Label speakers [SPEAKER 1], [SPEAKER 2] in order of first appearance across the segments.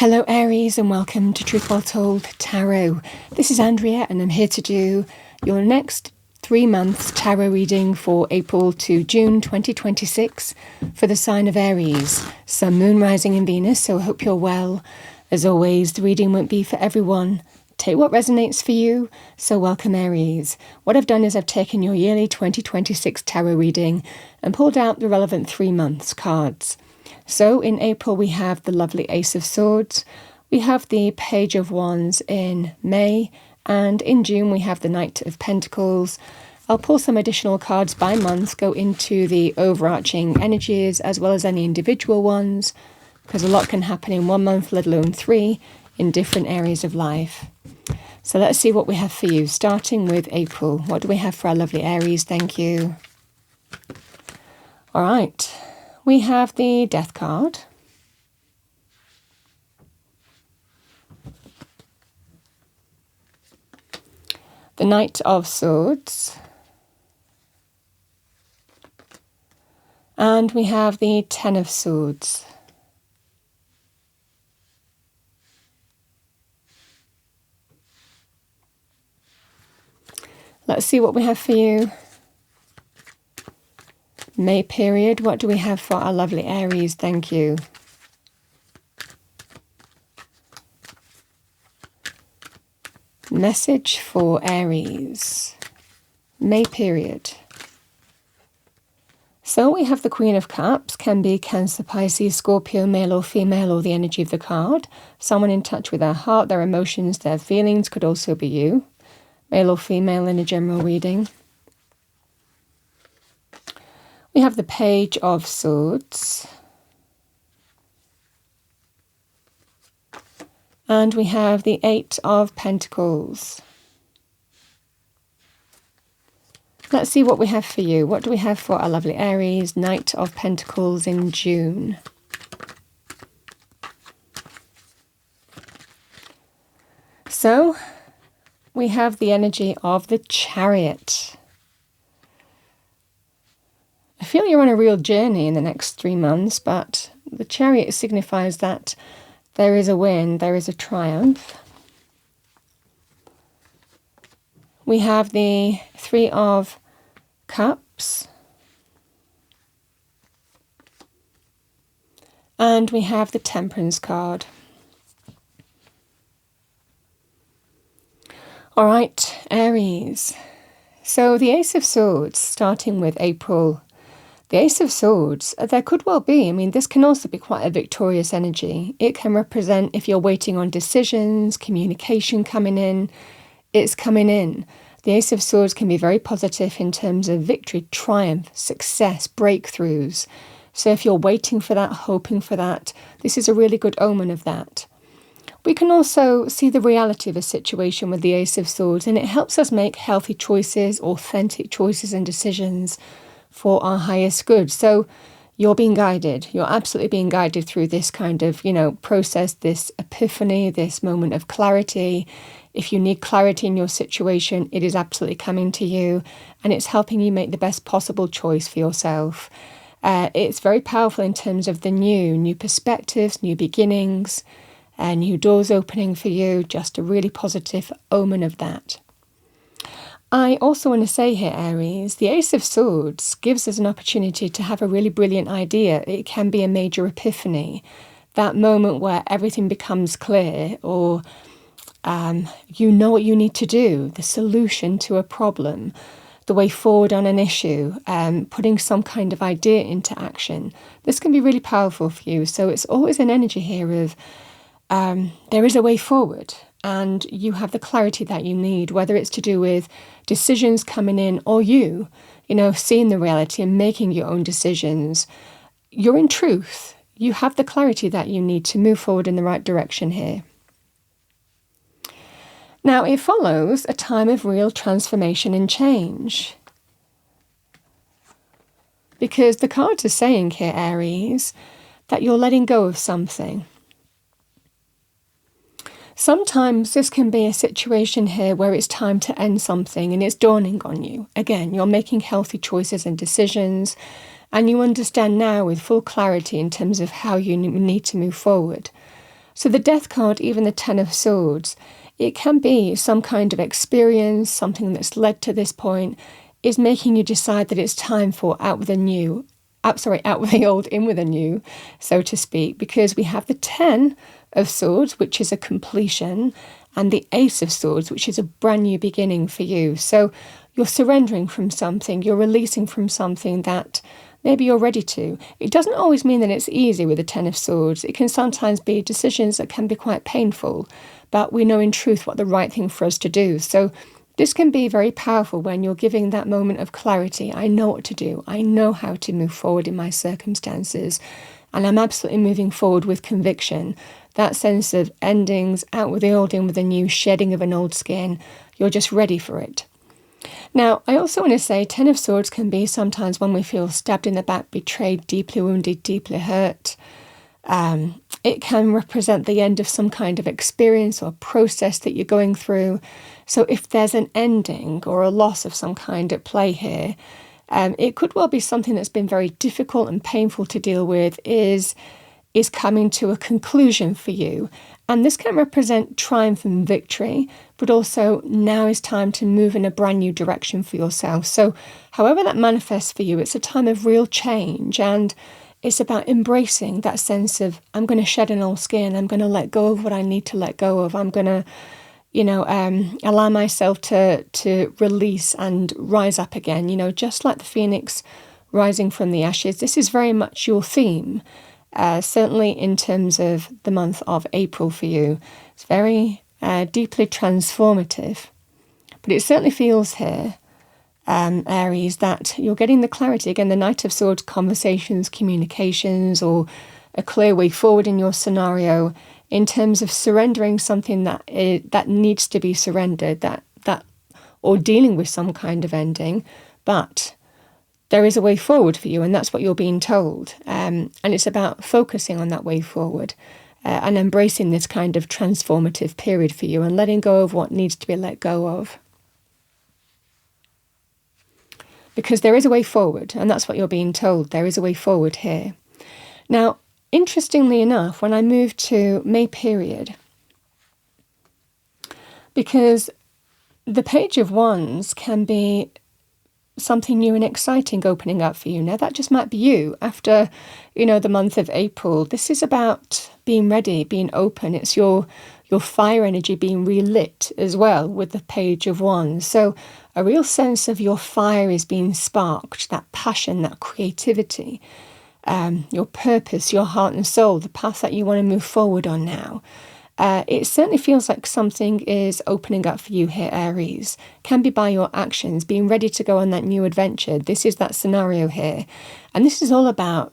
[SPEAKER 1] Hello Aries and welcome to Truth Well Told Tarot. This is Andrea and I'm here to do your next 3 months tarot reading for April to June 2026 for the sign of Aries, Sun, Moon, Rising in Venus, so I hope you're well. As always, the reading won't be for everyone. Take what resonates for you, so welcome Aries. What I've done is I've taken your yearly 2026 tarot reading and pulled out the relevant 3 months cards. So in April we have the lovely Ace of Swords, we have the Page of Wands in May, and in June we have the Knight of Pentacles. I'll pull some additional cards by month, go into the overarching energies as well as any individual ones, because a lot can happen in 1 month, let alone 3, in different areas of life. So let's see what we have for you, starting with April. What do we have for our lovely Aries? Thank you. All right. We have the Death card. The Knight of Swords. And we have the Ten of Swords. Let's see what we have for you. May period, what do we have for our lovely Aries? Thank you. Message for Aries. May period. So we have the Queen of Cups, can be Cancer, Pisces, Scorpio, male or female, or the energy of the card. Someone in touch with their heart, their emotions, their feelings, could also be you. Male or female in a general reading. We have the Page of Swords. And we have the Eight of Pentacles. Let's see what we have for you. What do we have for our lovely Aries? Knight of Pentacles in June. So, we have the energy of the Chariot. I feel you're on a real journey in the next 3 months, but the Chariot signifies that there is a win, there is a triumph. We have the Three of Cups. And we have the Temperance card. All right, Aries. So the Ace of Swords, starting with April. The Ace of Swords, there could well be, I mean, this can also be quite a victorious energy. It can represent if you're waiting on decisions, communication coming in, it's coming in. The Ace of Swords can be very positive in terms of victory, triumph, success, breakthroughs. So if you're waiting for that, hoping for that, this is a really good omen of that. We can also see the reality of a situation with the Ace of Swords, and it helps us make healthy choices, authentic choices and decisions for our highest good. So you're being guided. You're absolutely being guided through this kind of, process, this epiphany, this moment of clarity. If you need clarity in your situation, it is absolutely coming to you, and it's helping you make the best possible choice for yourself. It's very powerful in terms of the new perspectives, new beginnings, new doors opening for you. Just a really positive omen of that. I also want to say here, Aries, the Ace of Swords gives us an opportunity to have a really brilliant idea. It can be a major epiphany, that moment where everything becomes clear, or you know what you need to do, the solution to a problem, the way forward on an issue, putting some kind of idea into action. This can be really powerful for you. So it's always an energy here of there is a way forward. And you have the clarity that you need, whether it's to do with decisions coming in or you seeing the reality and making your own decisions. You're in truth. You have the clarity that you need to move forward in the right direction here. Now, it follows a time of real transformation and change. Because the cards are saying here, Aries, that you're letting go of something. Sometimes this can be a situation here where it's time to end something and it's dawning on you. Again, you're making healthy choices and decisions, and you understand now with full clarity in terms of how you need to move forward. So the Death card, even the Ten of Swords, it can be some kind of experience, something that's led to this point, is making you decide that it's time for out with the old, in with the new, so to speak, because we have the Ten of Swords, which is a completion, and the Ace of Swords, which is a brand new beginning for you. So you're surrendering from something, you're releasing from something that maybe you're ready to. It doesn't always mean that it's easy with the Ten of Swords. It can sometimes be decisions that can be quite painful, but we know in truth what the right thing for us to do. So this can be very powerful when you're giving that moment of clarity. I know what to do. I know how to move forward in my circumstances. And I'm absolutely moving forward with conviction. That sense of endings, out with the old, in with the new, shedding of an old skin. You're just ready for it. Now, I also want to say Ten of Swords can be sometimes when we feel stabbed in the back, betrayed, deeply wounded, deeply hurt. It can represent the end of some kind of experience or process that you're going through. So if there's an ending or a loss of some kind at play here, it could well be something that's been very difficult and painful to deal with is coming to a conclusion for you. And this can represent triumph and victory, but also now is time to move in a brand new direction for yourself. So however that manifests for you, it's a time of real change, and it's about embracing that sense of, I'm going to shed an old skin, I'm going to let go of what I need to let go of, I'm going to, allow myself to release and rise up again, just like the phoenix rising from the ashes. This is very much your theme. Certainly in terms of the month of April for you. It's very deeply transformative. But it certainly feels here, Aries, that you're getting the clarity. Again, the Knight of Swords, conversations, communications, or a clear way forward in your scenario in terms of surrendering something that needs to be surrendered, that or dealing with some kind of ending. But there is a way forward for you, and that's what you're being told. And it's about focusing on that way forward and embracing this kind of transformative period for you and letting go of what needs to be let go of. Because there is a way forward, and that's what you're being told. There is a way forward here. Now, interestingly enough, when I moved to May period, because the Page of Wands can be something new and exciting opening up for you. Now, that just might be you after, the month of April. This is about being ready, being open. It's your fire energy being relit as well with the Page of Wands. So a real sense of your fire is being sparked, that passion, that creativity, your purpose, your heart and soul, the path that you want to move forward on now. It certainly feels like something is opening up for you here, Aries. Can be by your actions, being ready to go on that new adventure. This is that scenario here. And this is all about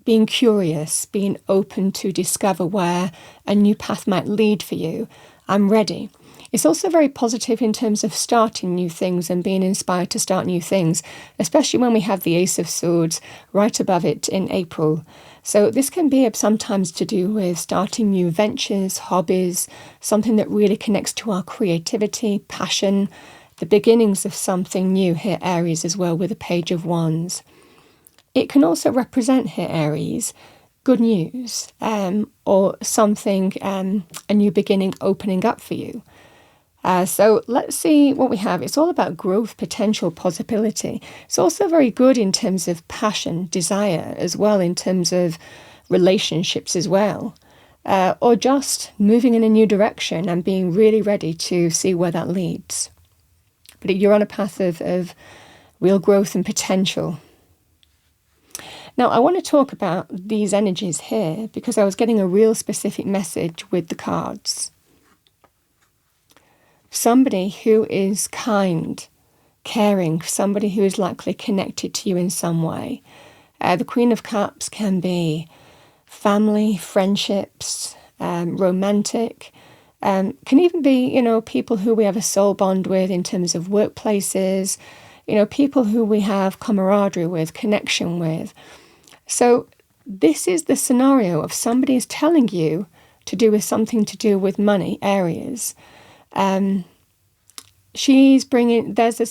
[SPEAKER 1] being curious, being open to discover where a new path might lead for you. I'm ready. It's also very positive in terms of starting new things and being inspired to start new things, especially when we have the Ace of Swords right above it in April. So this can be sometimes to do with starting new ventures, hobbies, something that really connects to our creativity, passion, the beginnings of something new here, Aries, as well, with the Page of Wands. It can also represent here, Aries, good news or something, a new beginning opening up for you. So let's see what we have. It's all about growth, potential, possibility. It's also very good in terms of passion, desire, as well in terms of relationships as well. Or just moving in a new direction and being really ready to see where that leads. But you're on a path of real growth and potential. Now, I want to talk about these energies here because I was getting a real specific message with the cards. Somebody who is kind, caring, somebody who is likely connected to you in some way. The Queen of Cups can be family, friendships, romantic. Can even be, people who we have a soul bond with in terms of workplaces, people who we have camaraderie with, connection with. So this is the scenario of somebody is telling you to do with something to do with money, Aries. There's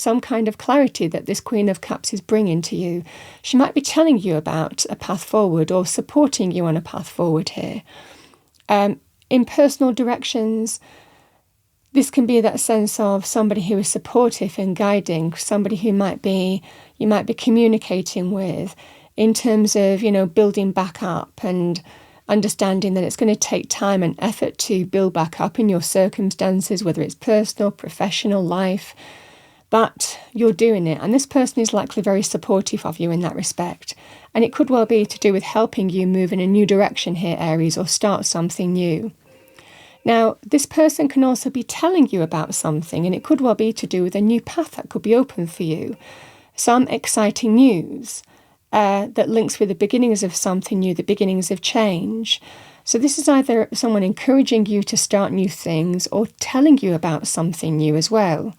[SPEAKER 1] some kind of clarity that this Queen of Cups is bringing to you. She might be telling you about a path forward or supporting you on a path forward here. In personal directions, this can be that sense of somebody who is supportive and guiding, somebody who you might be communicating with in terms of, building back up and understanding that it's going to take time and effort to build back up in your circumstances, whether it's personal, professional, life, but you're doing it. And this person is likely very supportive of you in that respect. And it could well be to do with helping you move in a new direction here, Aries, or start something new. Now, this person can also be telling you about something, and it could well be to do with a new path that could be open for you. Some exciting news that links with the beginnings of something new, the beginnings of change. So this is either someone encouraging you to start new things or telling you about something new as well.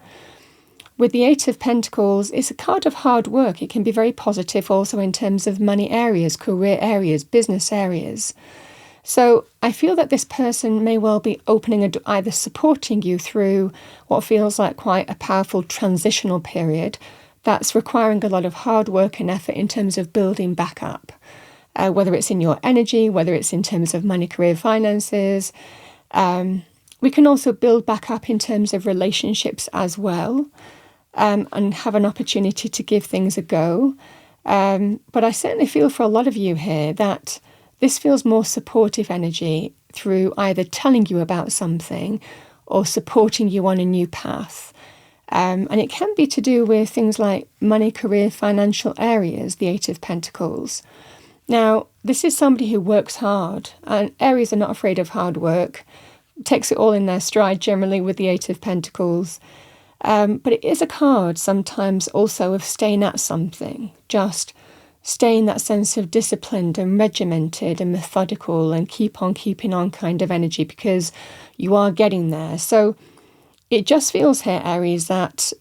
[SPEAKER 1] With the Eight of Pentacles, it's a card of hard work. It can be very positive also in terms of money areas, career areas, business areas. So I feel that this person may well be opening a door, either supporting you through what feels like quite a powerful transitional period that's requiring a lot of hard work and effort in terms of building back up, whether it's in your energy, whether it's in terms of money, career, finances. We can also build back up in terms of relationships as well, and have an opportunity to give things a go. But I certainly feel for a lot of you here that this feels more supportive energy through either telling you about something or supporting you on a new path. And it can be to do with things like money, career, financial areas, the Eight of Pentacles. Now, this is somebody who works hard, and Aries are not afraid of hard work, takes it all in their stride generally with the Eight of Pentacles. But it is a card sometimes also of staying at something, just staying that sense of disciplined and regimented and methodical and keep on keeping on kind of energy because you are getting there. So it just feels here, Aries, that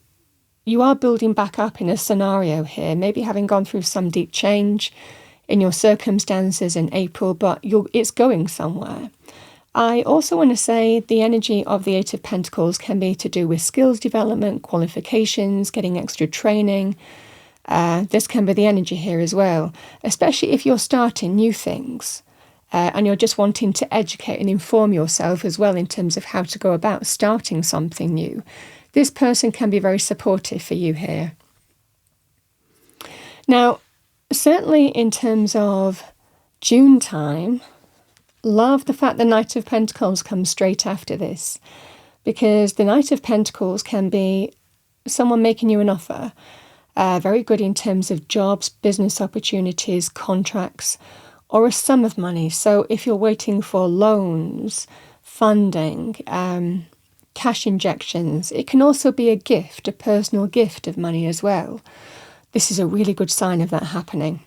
[SPEAKER 1] you are building back up in a scenario here, maybe having gone through some deep change in your circumstances in April, but it's going somewhere. I also want to say the energy of the Eight of Pentacles can be to do with skills development, qualifications, getting extra training. This can be the energy here as well, especially if you're starting new things and you're just wanting to educate and inform yourself as well in terms of how to go about starting something new. This person can be very supportive for you here. Now, certainly in terms of June time, love the fact the Knight of Pentacles comes straight after this, because the Knight of Pentacles can be someone making you an offer. Very good in terms of jobs, business opportunities, contracts, or a sum of money. So if you're waiting for loans, funding, cash injections, it can also be a gift, a personal gift of money as well. This is a really good sign of that happening.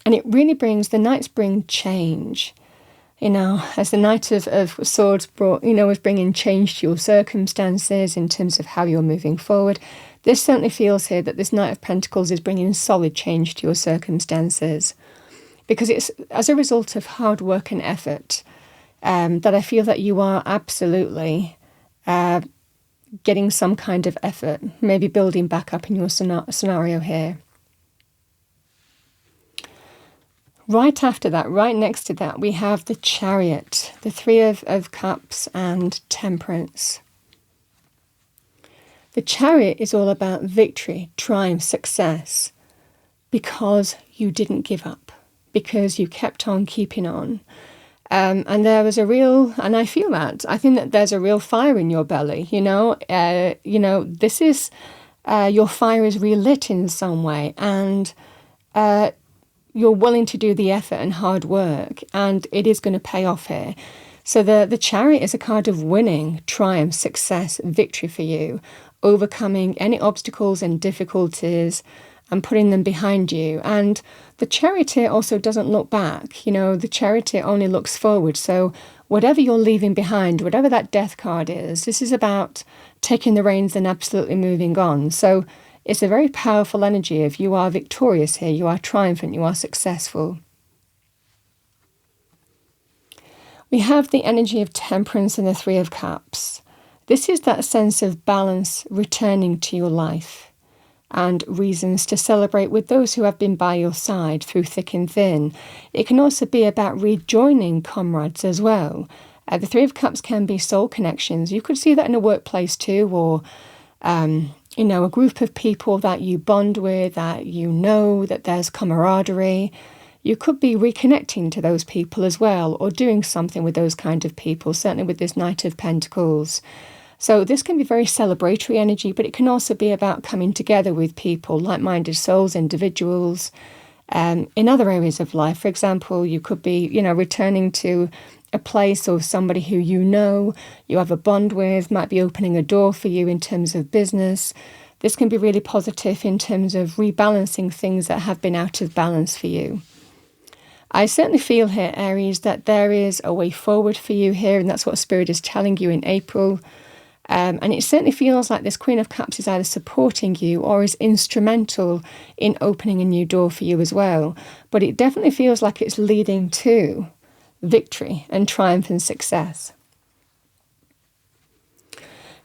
[SPEAKER 1] And it really the Knights bring change. As the Knight of Swords was bringing change to your circumstances in terms of how you're moving forward. This certainly feels here that this Knight of Pentacles is bringing solid change to your circumstances, because it's as a result of hard work and effort that I feel that you are absolutely getting some kind of effort, maybe building back up in your scenario here. Right after that, right next to that, we have the Chariot, the Three of Cups and Temperance. The Chariot is all about victory, triumph, success, because you didn't give up, because you kept on keeping on. And there was and I feel that, I think that there's a real fire in your belly, this is, your fire is relit in some way, and you're willing to do the effort and hard work, and it is going to pay off here. So the Chariot is a card of winning, triumph, success, victory for you, overcoming any obstacles and difficulties and putting them behind you. And the Charioteer also doesn't look back. The Charioteer only looks forward. So whatever you're leaving behind, whatever that death card is, this is about taking the reins and absolutely moving on. So it's a very powerful energy of you are victorious here, you are triumphant, you are successful. We have the energy of Temperance and the Three of Cups. This is that sense of balance returning to your life. and reasons to celebrate with those who have been by your side through thick and thin. It can also be about rejoining comrades as well. The Three of Cups can be soul connections. You could see that in a workplace too, or a group of people that you bond with, that you know, that there's camaraderie. You could be reconnecting to those people as well, or doing something with those kind of people, certainly with this Knight of Pentacles. So this can be very celebratory energy, but it can also be about coming together with people, like-minded souls, individuals, in other areas of life. For example, you could be, returning to a place or somebody who you have a bond with, might be opening a door for you in terms of business. This can be really positive in terms of rebalancing things that have been out of balance for you. I certainly feel here, Aries, that there is a way forward for you here, and that's what Spirit is telling you in April. And it certainly feels like this Queen of Cups is either supporting you or is instrumental in opening a new door for you as well. But it definitely feels like it's leading to victory and triumph and success.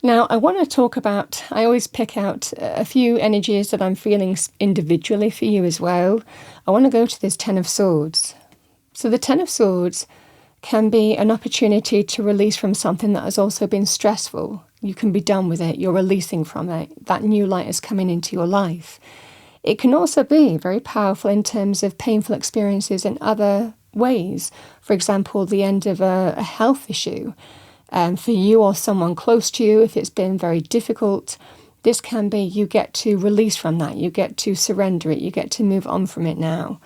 [SPEAKER 1] Now, I want to talk about, I always pick out a few energies that I'm feeling individually for you as well. I want to go to this Ten of Swords. So the Ten of Swords can be an opportunity to release from something that has also been stressful. You can be done with it. You're releasing from it. That new light is coming into your life. It can also be very powerful in terms of painful experiences in other ways. For example, the end of a health issue. For you or someone close to you, if it's been very difficult, this can be you get to release from that. You get to surrender it. You get to move on from it now.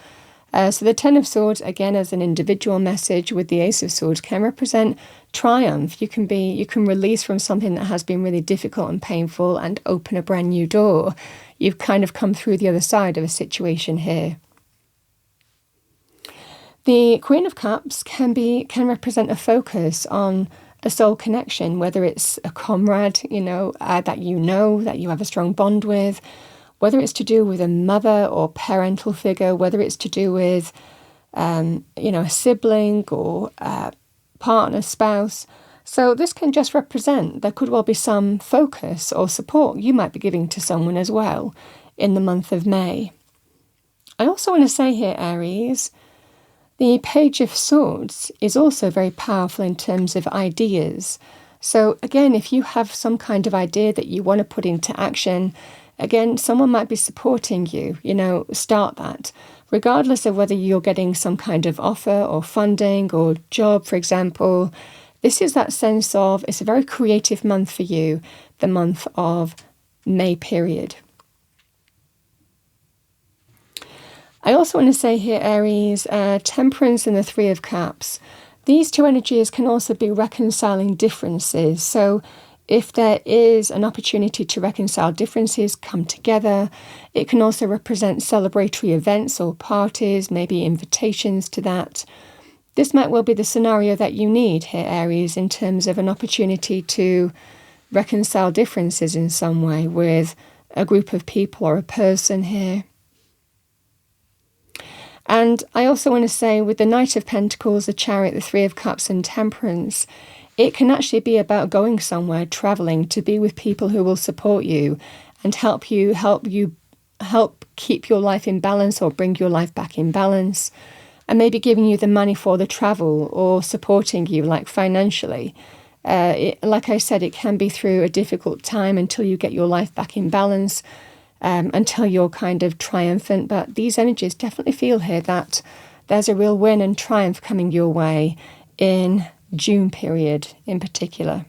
[SPEAKER 1] So the Ten of Swords, again, as an individual message with the Ace of Swords, can represent triumph. You can release from something that has been really difficult and painful and open a brand new door. You've kind of come through the other side of a situation here. The Queen of Cups can represent a focus on a soul connection, whether it's a comrade, that you have a strong bond with, whether it's to do with a mother or parental figure, whether it's to do with, a sibling or a partner, spouse. So this can just represent, there could well be some focus or support you might be giving to someone as well in the month of May. I also want to say here, Aries, the Page of Swords is also very powerful in terms of ideas. So again, if you have some kind of idea that you want to put into action, again, someone might be supporting you, start that. Regardless of whether you're getting some kind of offer or funding or job, for example, this is that sense of, it's a very creative month for you, the month of May period. I also want to say here, Aries, Temperance and the Three of Cups. These two energies can also be reconciling differences. So if there is an opportunity to reconcile differences, come together. It can also represent celebratory events or parties, maybe invitations to that. This might well be the scenario that you need here, Aries, in terms of an opportunity to reconcile differences in some way with a group of people or a person here. And I also want to say, with the Knight of Pentacles, the Chariot, the Three of Cups and Temperance, it can actually be about going somewhere, traveling, to be with people who will support you and help keep your life in balance or bring your life back in balance, and maybe giving you the money for the travel or supporting you, like financially. Like I said, it can be through a difficult time until you get your life back in balance, until you're kind of triumphant. But these energies definitely feel here that there's a real win and triumph coming your way in June period in particular.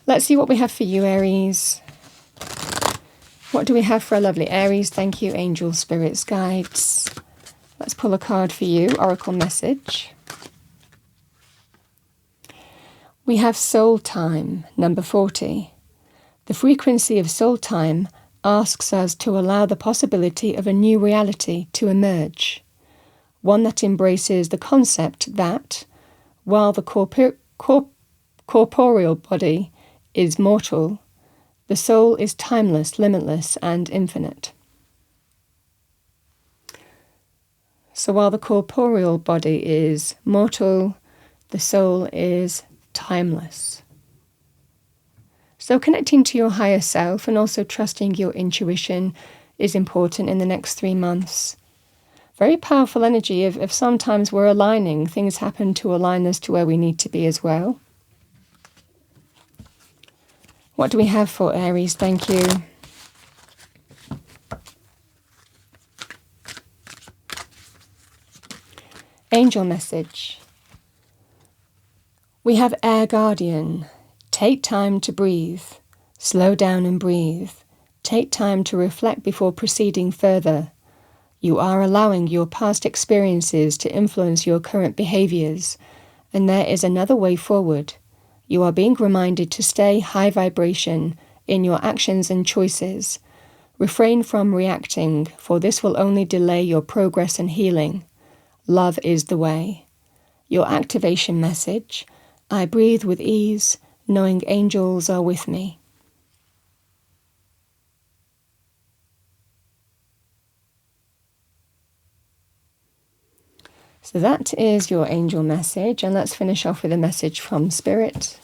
[SPEAKER 1] Let's see what we have for you, Aries. What do we have for a lovely Aries? Thank you, angels, spirits, guides. Let's pull a card for you, oracle message. We have soul time, number 40. The frequency of soul time asks us to allow the possibility of a new reality to emerge, one that embraces the concept that, while the corporeal body is mortal, the soul is timeless, limitless, and infinite. So while the corporeal body is mortal, the soul is timeless. So connecting to your higher self and also trusting your intuition is important in the next 3 months. Very powerful energy if sometimes we're aligning, things happen to align us to where we need to be as well. What do we have for Aries? Thank you. Angel message. We have Air Guardian. Take time to breathe. Slow down and breathe. Take time to reflect before proceeding further. You are allowing your past experiences to influence your current behaviors, and there is another way forward. You are being reminded to stay high vibration in your actions and choices. Refrain from reacting, for this will only delay your progress and healing. Love is the way. Your activation message. I breathe with ease, knowing angels are with me. So that is your angel message, and let's finish off with a message from Spirit.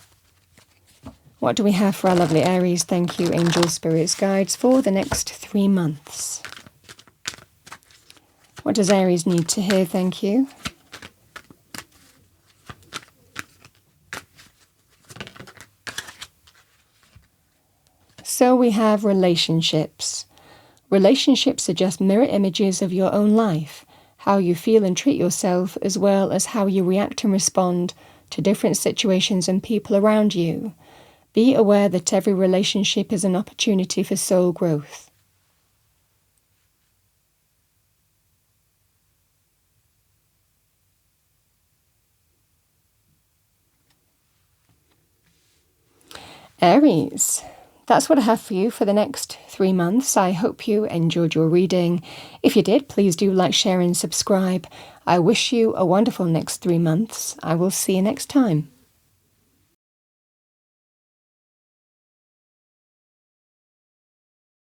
[SPEAKER 1] What do we have for our lovely Aries? Thank you, angels, spirits, guides, for the next 3 months. What does Aries need to hear? Thank you. So we have relationships. Relationships are just mirror images of your own life, how you feel and treat yourself, as well as how you react and respond to different situations and people around you. Be aware that every relationship is an opportunity for soul growth. Aries, that's what I have for you for the next 3 months. I hope you enjoyed your reading. If you did, please do like, share and subscribe. I wish you a wonderful next 3 months. I will see you next time.